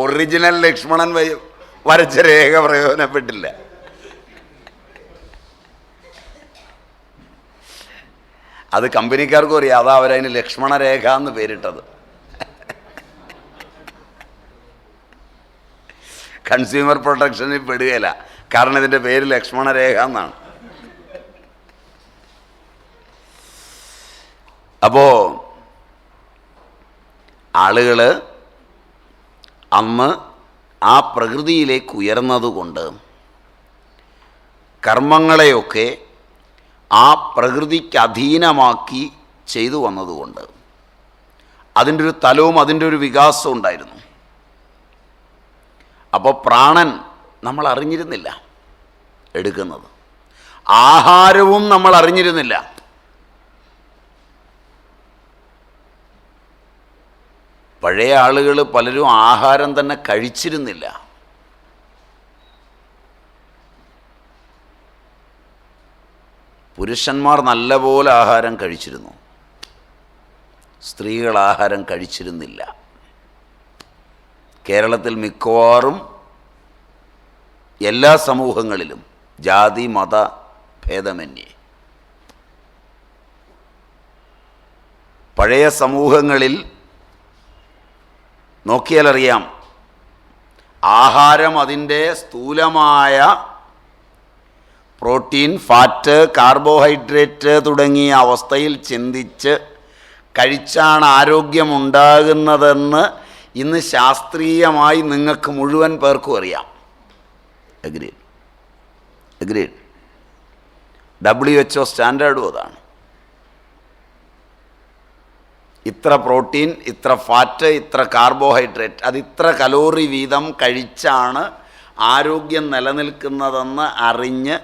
ഒറിജിനൽ ലക്ഷ്മണൻ വരച്ച രേഖ പ്രയോജനപ്പെട്ടില്ല. അത് കമ്പനിക്കാർക്കും അറിയാം, അതാ അവരതിന് ലക്ഷ്മണരേഖ എന്ന് പേരിട്ടത്. കൺസ്യൂമർ പ്രൊട്ടക്ഷനിൽ പെടുകയില്ല, കാരണം ഇതിൻ്റെ പേര് ലക്ഷ്മണരേഖ എന്നാണ്. അപ്പോൾ ആളുകൾ അന്ന് ആ പ്രകൃതിയിലേക്ക് ഉയർന്നതുകൊണ്ട് കർമ്മങ്ങളെയൊക്കെ ആ പ്രകൃതിക്ക് അധീനമാക്കി ചെയ്തു വന്നതുകൊണ്ട് അതിൻ്റെ ഒരു തലവും അതിൻ്റെ ഒരു വികാസവും ഉണ്ടായിരുന്നു. അപ്പോൾ പ്രാണൻ നമ്മൾ അറിഞ്ഞിരുന്നില്ല എടുക്കുന്നത്, ആഹാരവും നമ്മൾ അറിഞ്ഞിരുന്നില്ല. പഴയ ആളുകൾ പലരും ആഹാരം തന്നെ കഴിച്ചിരുന്നില്ല. പുരുഷന്മാർ നല്ലപോലെ ആഹാരം കഴിച്ചിരുന്നു, സ്ത്രീകൾ ആഹാരം കഴിച്ചിരുന്നില്ല. കേരളത്തിൽ മിക്കവാറും എല്ലാ സമൂഹങ്ങളിലും ജാതി മത ഭേദമന്യേ പഴയ സമൂഹങ്ങളിൽ നോക്കിയാലറിയാം, ആഹാരം അതിൻ്റെ സ്ഥൂലമായ പ്രോട്ടീൻ, ഫാറ്റ്, കാർബോഹൈഡ്രേറ്റ് തുടങ്ങിയ അവസ്ഥയിൽ ചിന്തിച്ച് കഴിച്ചാണ് ആരോഗ്യമുണ്ടാകുന്നതെന്ന് ഇന്ന് ശാസ്ത്രീയമായി നിങ്ങൾക്ക് മുഴുവൻ പേർക്കും അറിയാം. Agreed, agreed. WHO സ്റ്റാൻഡേർഡും അതാണ്. ഇത്ര പ്രോട്ടീൻ, ഇത്ര ഫാറ്റ്, ഇത്ര കാർബോഹൈഡ്രേറ്റ്, അത് ഇത്ര കലോറി വീതം കഴിച്ചാണ് ആരോഗ്യം നിലനിൽക്കുന്നതെന്ന് അറിഞ്ഞ്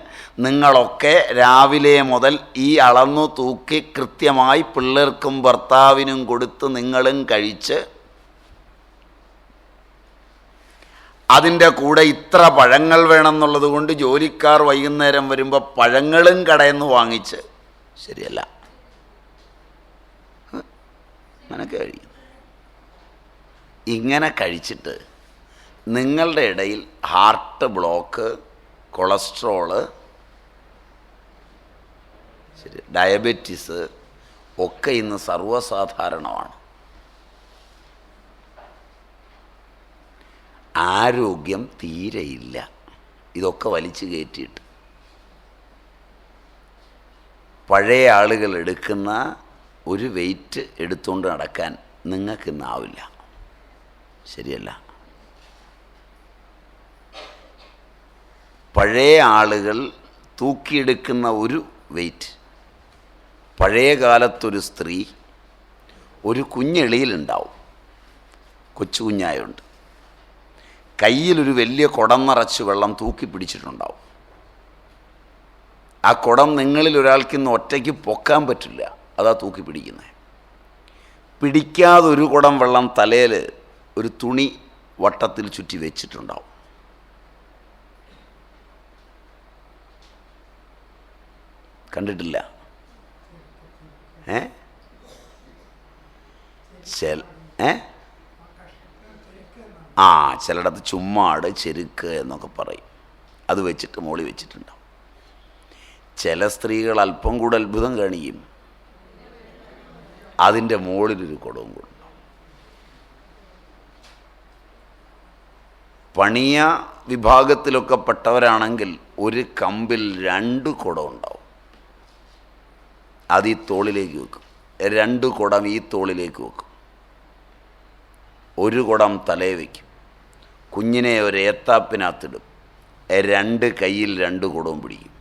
നിങ്ങളൊക്കെ രാവിലെ മുതൽ ഈ അളന്നു തൂക്കി കൃത്യമായി പിള്ളേർക്കും ഭർത്താവിനും കൊടുത്ത് നിങ്ങളും കഴിച്ച് അതിൻ്റെ കൂടെ ഇത്ര പഴങ്ങൾ വേണമെന്നുള്ളത് കൊണ്ട് ജോലിക്കാർ വൈകുന്നേരം വരുമ്പോൾ പഴങ്ങളും കടയിൽ നിന്ന് വാങ്ങിച്ച്, ശരിയല്ല, അങ്ങനെയൊക്കെ കഴിയും. ഇങ്ങനെ കഴിച്ചിട്ട് നിങ്ങളുടെ ഇടയിൽ ഹാർട്ട് ബ്ലോക്ക്, കൊളസ്ട്രോള്, ശരി, ഡയബറ്റീസ് ഒക്കെ ഇന്ന് സർവ്വസാധാരണമാണ്. ആരോഗ്യം തീരെയില്ല, ഇതൊക്കെ വലിച്ചു കയറ്റിയിട്ട്. പഴയ ആളുകൾ എടുക്കുന്ന ഒരു വെയിറ്റ് എടുത്തുകൊണ്ട് നടക്കാൻ നിങ്ങൾക്കിന്നാവില്ല, ശരിയല്ല. പഴയ ആളുകൾ തൂക്കിയെടുക്കുന്ന ഒരു വെയിറ്റ്, പഴയ കാലത്തൊരു സ്ത്രീ ഒരു കുഞ്ഞെളിയിലുണ്ടാവും, കൊച്ചു കുഞ്ഞായുണ്ട്, കയ്യിലൊരു വലിയ കുടം നിറച്ച് വെള്ളം തൂക്കി പിടിച്ചിട്ടുണ്ടാവും. ആ കുടം നിങ്ങളിൽ ഒരാൾക്ക് ഇന്ന് ഒറ്റയ്ക്ക് പൊക്കാൻ പറ്റില്ല, അതാ തൂക്കി പിടിക്കുന്നത്. പിടിക്കാതൊരു കുടം വെള്ളം തലയിൽ ഒരു തുണി വട്ടത്തിൽ ചുറ്റി വെച്ചിട്ടുണ്ടാവും. കണ്ടിട്ടില്ല? ഏ ചിലയിടത്ത് ചുമ്മാട്, ചെരുക്ക് എന്നൊക്കെ പറയും. അത് വെച്ചിട്ട് മോളി വെച്ചിട്ടുണ്ടാവും. ചില സ്ത്രീകൾ അല്പം കൂടെ അത്ഭുതം കാണിക്കും, അതിൻ്റെ മുകളിലൊരു കുടവും കൊണ്ടുണ്ടാവും. പണിയ വിഭാഗത്തിലൊക്കെ പെട്ടവരാണെങ്കിൽ ഒരു കമ്പിൽ 2 കുടം ഉണ്ടാവും. അത് ഈ തോളിലേക്ക് വെക്കും. 2 കുടം ഈ തോളിലേക്ക് വെക്കും. 1 കുടം തലയെ വയ്ക്കും. കുഞ്ഞിനെ ഒരു ഏത്താപ്പിനകത്തിടും. 2 കയ്യിൽ 2 കുടവും പിടിക്കും.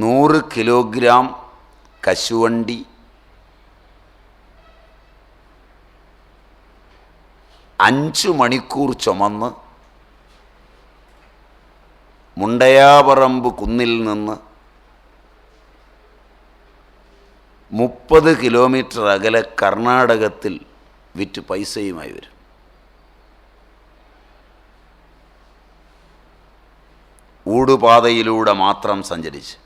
100 കിലോഗ്രാം കശുവണ്ടി, 5 മണിക്കൂർ ചുമന്ന് മുണ്ടയാപറമ്പ് കുന്നിൽ നിന്ന് 30 കിലോമീറ്റർ അകലെ കർണാടകത്തിൽ വിറ്റ് പൈസയുമായി വരും. ഊടുപാതയിലൂടെ മാത്രം സഞ്ചരിച്ച്.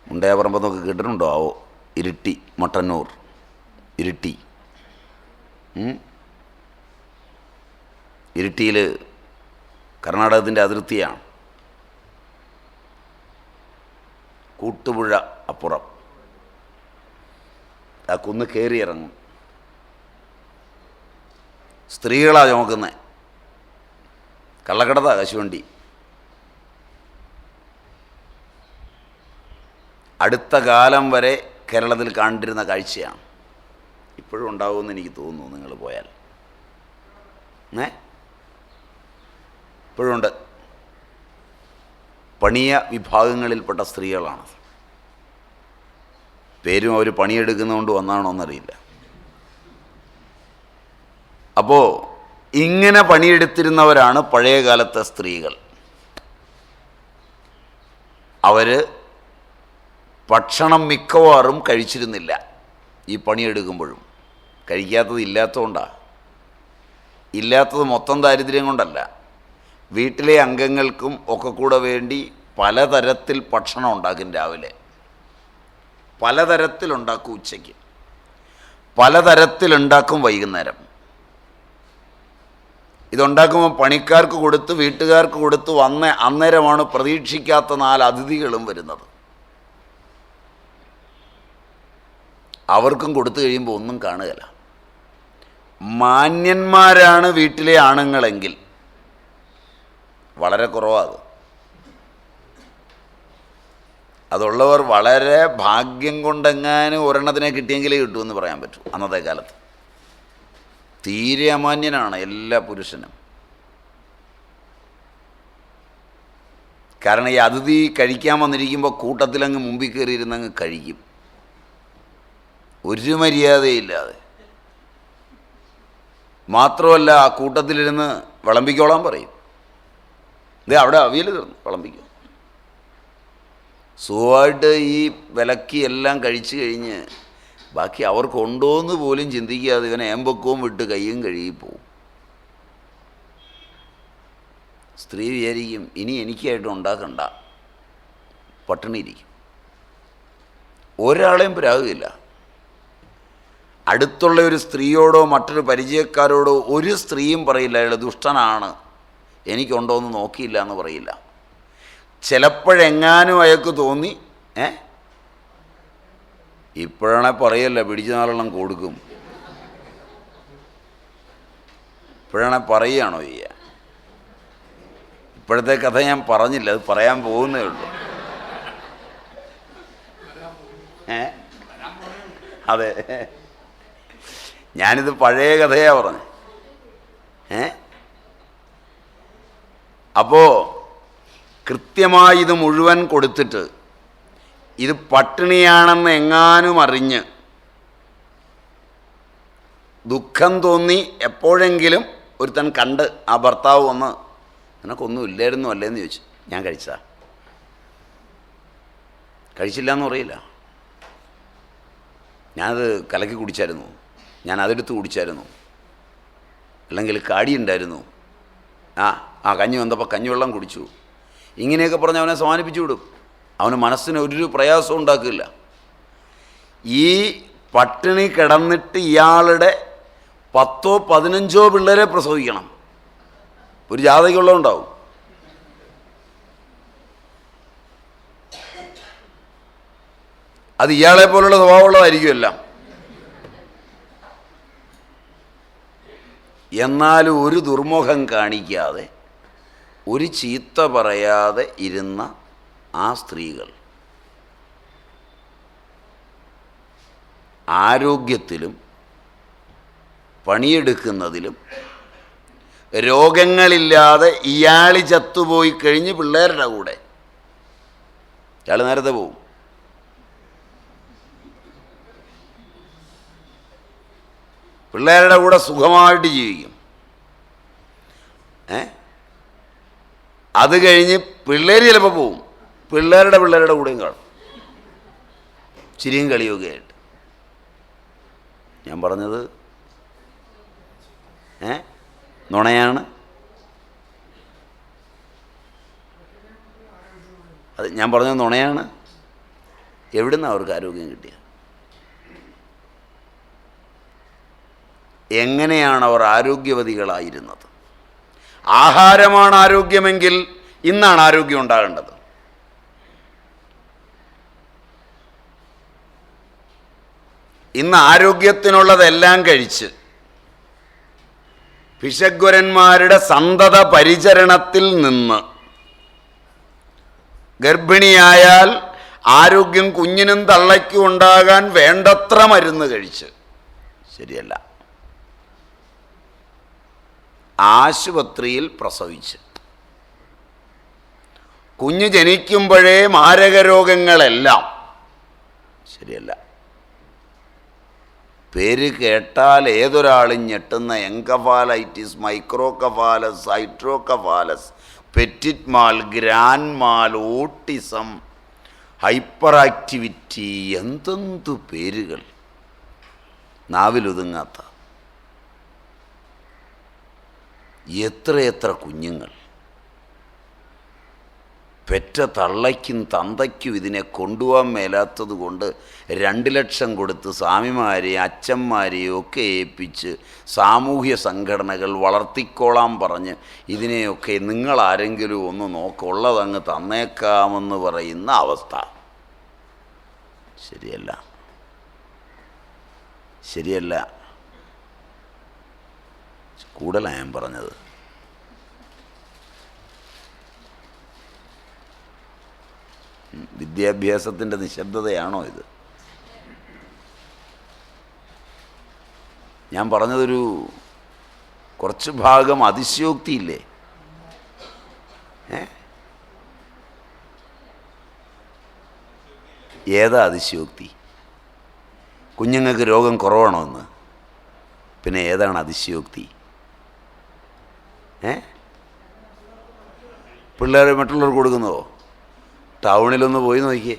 മുണ്ടയാപറമ്പെന്നൊക്കെ കേട്ടിട്ടുണ്ടോ? ഇരിട്ടി, മട്ടന്നൂർ, ഇരിട്ടി. ഇരിട്ടിയിൽ കർണാടകത്തിൻ്റെ അതിർത്തിയാണ്. കൂട്ടുപുഴ അപ്പുറം. ആ കുന്ന് കയറി ഇറങ്ങും. സ്ത്രീകളാണ് ചുമക്കുന്നത്. കള്ളക്കടത്താ കശുവണ്ടി. അടുത്ത കാലം വരെ കേരളത്തിൽ കണ്ടിരുന്ന കാഴ്ചയാണ്. ഇപ്പോഴും ഉണ്ടാവുമെന്ന് എനിക്ക് തോന്നുന്നു, നിങ്ങൾ പോയാൽ. ഇപ്പോഴും ഉണ്ട്. പണിയ വിഭാഗങ്ങളിൽപ്പെട്ട സ്ത്രീകളാണ്. പേരും അവർ പണിയെടുക്കുന്നതുകൊണ്ട് വന്നാണോ എന്നറിയില്ല. അപ്പോൾ ഇങ്ങനെ പണിയെടുത്തിരുന്നവരാണ് പഴയ കാലത്തെ സ്ത്രീകൾ. അവർ ഭക്ഷണം മിക്കവാറും കഴിച്ചിരുന്നില്ല. ഈ പണിയെടുക്കുമ്പോഴും കഴിക്കാത്തത് ഇല്ലാത്തതുകൊണ്ടാണ്. ഇല്ലാത്തത് മൊത്തം ദാരിദ്ര്യം കൊണ്ടല്ല, വീട്ടിലെ അംഗങ്ങൾക്കും ഒക്കെ കൂടെ വേണ്ടി പലതരത്തിൽ ഭക്ഷണം ഉണ്ടാക്കും. രാവിലെ പലതരത്തിലുണ്ടാക്കും, ഉച്ചയ്ക്ക് പലതരത്തിലുണ്ടാക്കും, വൈകുന്നേരം. ഇതുണ്ടാക്കുമ്പോൾ പണിക്കാർക്ക് കൊടുത്ത് വീട്ടുകാർക്ക് കൊടുത്ത് അന്നേരമാണ് പ്രതീക്ഷിക്കാത്ത 4 അതിഥികളും വരുന്നത്. അവർക്കും കൊടുത്തു കഴിയുമ്പോൾ ഒന്നും കാണുകയില്ല. മാന്യന്മാരാണ് വീട്ടിലെ ആണുങ്ങളെങ്കിൽ വളരെ കുറവാണ്. അതുള്ളവർ വളരെ ഭാഗ്യം കൊണ്ടെങ്ങാനും ഒരെണ്ണത്തിനെ കിട്ടിയെങ്കിലേ കിട്ടുമെന്ന് പറയാൻ പറ്റൂ. അന്നത്തെ കാലത്ത് തീരെ അമാന്യനാണ് എല്ലാ പുരുഷനും. കാരണം ഈ അതിഥി കഴിക്കാൻ വന്നിരിക്കുമ്പോൾ കൂട്ടത്തിലങ്ങ് മുമ്പിൽ കയറിയിരുന്നങ്ങ് കഴിക്കും, ഒരു മര്യാദയില്ലാതെ. മാത്രമല്ല, ആ കൂട്ടത്തിലിരുന്ന് വിളമ്പിക്കോളാൻ പറയും. ഇതേ അവിടെ അവിയൽ തീർന്നു, വിളമ്പിക്കും. സുഖമായിട്ട് ഈ വിലക്കി എല്ലാം കഴിച്ചു കഴിഞ്ഞ് ബാക്കി അവർക്കുണ്ടോയെന്ന് പോലും ചിന്തിക്കാതെ ഇവനെ ഏമ്പക്കവും വിട്ട് കയ്യും കഴുകിപ്പോവും. സ്ത്രീ വിചാരിക്കും ഇനി എനിക്കായിട്ട് ഉണ്ടാക്കണ്ട, പട്ടിണിയിരിക്കും. ഒരാളെയും പ്രാകുകയില്ല. അടുത്തുള്ള ഒരു സ്ത്രീയോടോ മറ്റൊരു പരിചയക്കാരോടോ ഒരു സ്ത്രീയും പറയില്ല അയാൾ ദുഷ്ടനാണ്, എനിക്കുണ്ടോയെന്ന് നോക്കിയില്ല എന്ന് പറയില്ല. ചിലപ്പോഴെങ്ങാനും അയാൾക്ക് തോന്നി ഇപ്പോഴാണെ പറയല്ല, പിടിച്ച നാളെണ്ണം കൊടുക്കും. ഇപ്പോഴാണെ പറയുകയാണോ ചെയ്യുക? ഇപ്പോഴത്തെ കഥ ഞാൻ പറഞ്ഞില്ല, അത് പറയാൻ പോകുന്നേ ഉള്ളൂ. അതെ, ഞാനിത് പഴയ കഥയാണ് പറഞ്ഞത്. അപ്പോൾ കൃത്യമായി ഇത് മുഴുവൻ കൊടുത്തിട്ട് ഇത് പട്ടിണിയാണെന്ന് എങ്ങാനും അറിഞ്ഞ് ദുഃഖം തോന്നി എപ്പോഴെങ്കിലും ഒരുത്തൻ കണ്ട് ആ ഭർത്താവ് വന്ന് നിനക്കൊന്നും ഇല്ലായിരുന്നു അല്ലേന്ന് ചോദിച്ചു. ഞാൻ കഴിച്ചതാ. കഴിച്ചില്ല എന്ന് പറയില്ല. ഞാനത് കലക്കി കുടിച്ചായിരുന്നു, ഞാൻ അതെടുത്ത് കുടിച്ചായിരുന്നു, അല്ലെങ്കിൽ കാടിയുണ്ടായിരുന്നു, കഞ്ഞി വന്നപ്പോൾ കഞ്ഞിവെള്ളം കുടിച്ചു, ഇങ്ങനെയൊക്കെ പറഞ്ഞ് അവനെ സമാനിപ്പിച്ചു വിടും. അവന് മനസ്സിന് ഒരു പ്രയാസവും ഉണ്ടാക്കില്ല. ഈ പട്ടിണി കിടന്നിട്ട് ഇയാളുടെ 10 15 പിള്ളേരെ പ്രസവിക്കണം. ഒരു ജാതകമുള്ളതുണ്ടാവും. അത് ഇയാളെ പോലുള്ള സ്വഭാവമുള്ളതായിരിക്കും എല്ലാം. എന്നാലും ഒരു ദുർമുഖം കാണിക്കാതെ, ഒരു ചീത്ത പറയാതെ ഇരുന്ന ആ സ്ത്രീകൾ ആരോഗ്യത്തിലും പണിയെടുക്കുന്നതിലും രോഗങ്ങളില്ലാതെ ഇയാൾ ചത്തുപോയി കഴിഞ്ഞ് പിള്ളേരുടെ കൂടെ ഇയാൾ നേരത്തെ പോവും. പിള്ളേരുടെ കൂടെ സുഖമായിട്ട് ജീവിക്കും. അത് കഴിഞ്ഞ് പിള്ളേർ ചിലപ്പോൾ പോവും, പിള്ളേരുടെ കൂടെയും കാണും, ചിരിയും കളിയൊക്കെ ആയിട്ട്. ഞാൻ പറഞ്ഞത് നുണയാണ്. അത് ഞാൻ പറഞ്ഞത് നുണയാണ്. എവിടുന്നാണ് അവർക്ക് ആരോഗ്യം കിട്ടിയ? എങ്ങനെയാണ് അവർ ആരോഗ്യവതികളായിരുന്നത്? ആഹാരമാണ് ആരോഗ്യമെങ്കിൽ ഇന്നാണ് ആരോഗ്യം ഉണ്ടാകേണ്ടത്. ഇന്ന് ആരോഗ്യത്തിനുള്ളതെല്ലാം കഴിച്ച് പിശഗ്വരന്മാരുടെ സന്തത പരിചരണത്തിൽ നിന്ന് ഗർഭിണിയായാൽ ആരോഗ്യം കുഞ്ഞിനും തള്ളയ്ക്കും ഉണ്ടാകാൻ വേണ്ടത്ര മരുന്ന് കഴിച്ച്, ശരിയല്ല, ആശുപത്രിയിൽ പ്രസവിച്ച്, കുഞ്ഞ് ജനിക്കുമ്പോഴേ മാരകരോഗങ്ങളെല്ലാം, ശരിയല്ല, പേര് കേട്ടാൽ ഏതൊരാളും ഞെട്ടുന്ന എൻകഫാലൈറ്റിസ്, മൈക്രോകഫാലസ്, ഹൈഡ്രോകഫാലസ്, പെറ്റിറ്റ് മാൽ, ഗ്രാൻഡ് മാൽ, ഓട്ടിസം, ഹൈപ്പർ ആക്ടിവിറ്റി, എന്തെന്തു പേരുകൾ, നാവിലൊതുങ്ങാത്ത എത്രയെത്ര കുഞ്ഞുങ്ങൾ. പെറ്റ തള്ളയ്ക്കും തന്തയ്ക്കും ഇതിനെ കൊണ്ടുപോകാൻ മേലാത്തത് കൊണ്ട് 2 ലക്ഷം കൊടുത്ത് സ്വാമിമാരെയും അച്ഛന്മാരെയും ഒക്കെ ഏൽപ്പിച്ച് സാമൂഹ്യ സംഘടനകൾ വളർത്തിക്കോളാൻ പറഞ്ഞ് ഇതിനെയൊക്കെ നിങ്ങളാരെങ്കിലും ഒന്ന് നോക്കുള്ളതങ്ങ് തന്നേക്കാമെന്ന് പറയുന്ന അവസ്ഥ. ശരിയല്ല, ശരിയല്ല. കൂടുതലാണ് ഞാൻ പറഞ്ഞത്. വിദ്യാഭ്യാസത്തിൻ്റെ നിശബ്ദതയാണോ ഇത്? ഞാൻ പറഞ്ഞതൊരു കുറച്ച് ഭാഗം അതിശയോക്തിയില്ലേ? ഏതാ അതിശയോക്തി? കുഞ്ഞുങ്ങൾക്ക് രോഗം കുറവാണോ എന്ന്? പിന്നെ ഏതാണ് അതിശയോക്തി? പിള്ളേർ മറ്റുള്ളവർക്ക് കൊടുക്കുന്നതോ? ടൗണിലൊന്ന് പോയി നോക്കിയേ.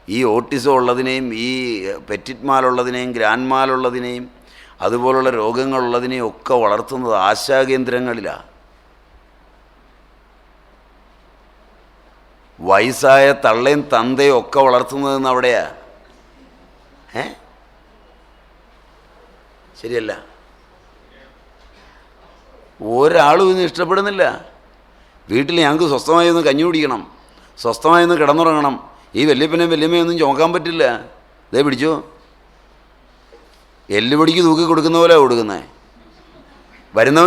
ഈ ഓട്ടിസം ഉള്ളതിനെയും ഈ പെറ്റിറ്റ് മാലുള്ളതിനെയും ഗ്രാൻഡ് മാലുള്ളതിനെയും അതുപോലുള്ള രോഗങ്ങളുള്ളതിനെയും ഒക്കെ വളർത്തുന്നത് ആശാകേന്ദ്രങ്ങളിലാണ്. വയസ്സായ തള്ളയും തന്തയും ഒക്കെ വളർത്തുന്നതെന്ന് അവിടെയാ. ശരിയല്ല, ഒരാളും ഇന്ന് ഇഷ്ടപ്പെടുന്നില്ല. വീട്ടിൽ ഞങ്ങൾക്ക് സ്വസ്ഥമായി ഒന്ന് കഞ്ഞി കുടിക്കണം, സ്വസ്ഥമായി ഒന്ന് കിടന്നുറങ്ങണം. ഈ വല്യപ്പനെയും വല്യമ്മയൊന്നും ചുമക്കാൻ പറ്റില്ല. ഇതേ പിടിച്ചോ, എല്ലുപൊടിക്ക് തൂക്കി കൊടുക്കുന്ന പോലെ കൊടുക്കുന്നത്. വരുന്നവന്